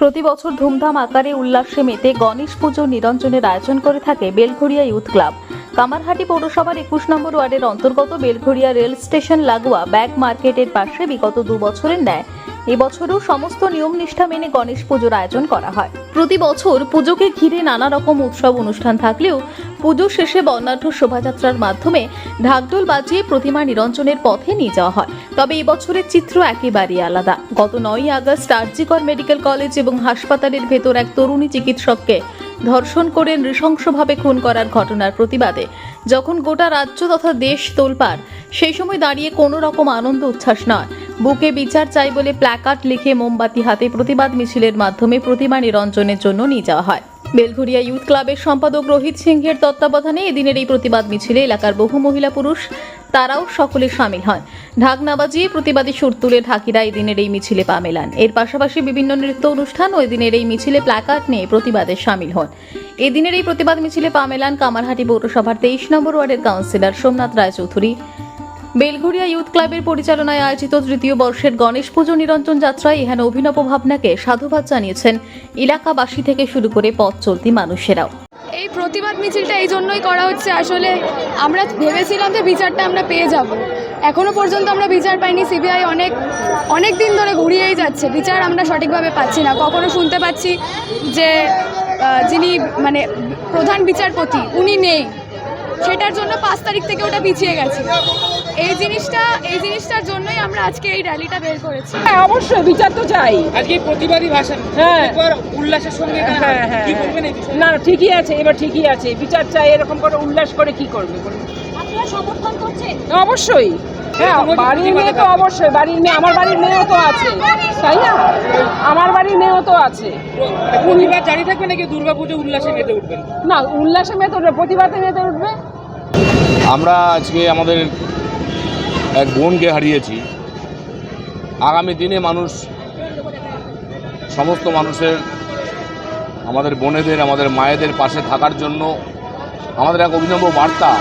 প্রতি বছর ধুমধাম আকারে উল্লাসে মেতে গণেশ পুজো নিরঞ্জনের আয়োজন করে থাকে বেলঘরিয়া ইউথ ক্লাব। কামারহাটি পৌরসভার 21 নম্বর ওয়ার্ডের অন্তর্গত বেলঘরিয়া রেল স্টেশন লাগোয়া ব্যাগ মার্কেটের পাশে বিগত 2 বছরের ন্যায় এবছরও সমস্ত নিয়ম নিষ্ঠা মেনে গণেশ পুজোর আয়োজন করা হয়। প্রতি বছর পুজোকে ঘিরে নানা রকম উৎসব অনুষ্ঠান থাকলেও পুজো শেষে বর্ণাঢ্য শোভাযাত্রার মাধ্যমে ঢাকঢোল বাজিয়ে প্রতিমা নিরঞ্জনের পথে নিয়ে যাওয়া হয়। তবে এবছরের চিত্র একেবারেই আলাদা। গত 9ই আগস্ট আরজিকর মেডিকেল কলেজ এবং হাসপাতালের ভেতর এক তরুণী চিকিৎসককে ধর্ষণ করে নৃশংসভাবে খুন করার ঘটনার প্রতিবাদে যখন গোটা রাজ্য তথা দেশ তোলপাড়, সেই সময় দাঁড়িয়ে কোনো রকম আনন্দ উচ্ছ্বাস নয়, বুকে বিচার চাই বলে প্ল্যাকার্ড লিখে মোমবাতি হাতে প্রতিবাদ মিছিলের মাধ্যমে প্রতিমা নিরঞ্জনের জন্য নিয়ে যাওয়া হয়। বেলঘরিয়া ইউথ ক্লাবের সম্পাদক রোহিত সিংহের তত্ত্বাবধানে এদিনের এই প্রতিবাদ মিছিলে এলাকার বহু মহিলা পুরুষ তারাও সকলে সামিল হন। ঢাকনা বাজিয়ে প্রতিবাদী সুর তুলে ঢাকিরা এদিনের এই মিছিলে পা মেলান। এর পাশাপাশি বিভিন্ন নৃত্য অনুষ্ঠান ও এদিনের এই মিছিলে প্ল্যাকার্ড নিয়ে প্রতিবাদে সামিল হন। এদিনের এই প্রতিবাদ মিছিলে পা মেলান কামারহাটি পৌরসভার 23 নম্বর ওয়ার্ডের কাউন্সিলর সোমনাথ রায়চৌধুরী। বেলঘরিয়া ইউথ ক্লাবের পরিচালনায় আয়োজিত তৃতীয় বর্ষের গণেশ পুজো নিরঞ্জন যাত্রায় এখানে অভিনব ভাবনাকে সাধুবাদ জানিয়েছেন এলাকাবাসী থেকে শুরু করে পথ চলতি মানুষেরাও। এই প্রতিবাদ মিছিলটা এই জন্যই করা হচ্ছে, আসলে আমরা ভেবেছিলাম যে বিচারটা আমরা পেয়ে যাব, এখনো পর্যন্ত আমরা বিচার পাইনি। সিবিআই অনেক দিন ধরে ঘুরিয়েই যাচ্ছে, বিচার আমরা সঠিকভাবে পাচ্ছি না। কখনো শুনতে পাচ্ছি যে যিনি প্রধান বিচারপতি উনি নেই, সেটার জন্য 5 তারিখ থেকে ওটা পিছিয়ে গেছে। এই জিনিসটার জন্যই আমরা আজকে এই র্যালিটা বের করেছি। হ্যাঁ, অবশ্যই বিচার তো চাই। আজকে প্রতিবাদী ভাষণ উল্লাসের সঙ্গে কি করবেন এই বিষয়ে? না, ঠিকই আছে, এবার ঠিকই আছে। বিচার চাই, এরকম করে উল্লাস করে কি করবে? আপনারা সমর্থন করছেন? অবশ্যই, হ্যাঁ, বাড়ির মেয়ে তো অবশ্যই, বাড়ির মেয়ে, আমার বাড়ির মেয়েও তো আছে, তাই না? আমার বাড়ির মেয়েও তো আছে। প্রতিবাদ জারি থাকবে নাকি দুর্গাপুজো উল্লাসে মেতে উঠবেন? না, উল্লাসে মেতে উঠবে, প্রতিবাদে মেতে উঠবে। আমরা আজকে আমাদের এক বোনকে হারিয়েছি। আগামী দিনে সমস্ত মানুষের, আমাদের বোনেদের, আমাদের মায়েদের পাশে থাকার জন্য আমাদের এক অভিনব বার্তা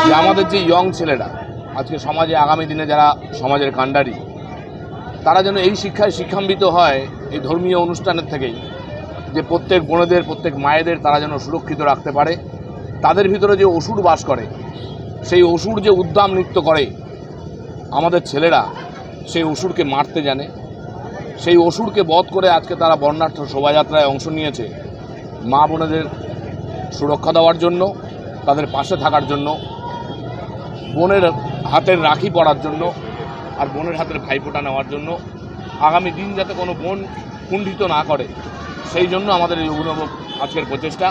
যে আমাদের যে ইয়ং ছেলেরা আজকে সমাজে, আগামী দিনে যারা সমাজের কাণ্ডারি, তারা যেন এই শিক্ষায় শিক্ষান্বিত হয় এই ধর্মীয় অনুষ্ঠানের থেকেই, যে প্রত্যেক বোনেদের, প্রত্যেক মায়েদের তারা যেন সুরক্ষিত রাখতে পারে। তাদের ভিতরে যে অসুর বাস করে, সেই অসুর যে উদ্দাম নৃত্য করে আমাদের ছেলেরা, সেই অসুরকে মারতে জানে। সেই অসুরকে বধ করে আজকে তারা বর্ণাঢ্য শোভাযাত্রায় অংশ নিয়েছে মা বোনেদের সুরক্ষা দেওয়ার জন্য, তাদের পাশে থাকার জন্য, বোনের হাতের রাখি পরার জন্য, আর বোনের হাতের ভাইফোঁটা নেওয়ার জন্য। আগামী দিন যাতে কোনো বোন কুণ্ঠিত না করে, সেই জন্য আমাদের এই অভিনব আজকের প্রচেষ্টা।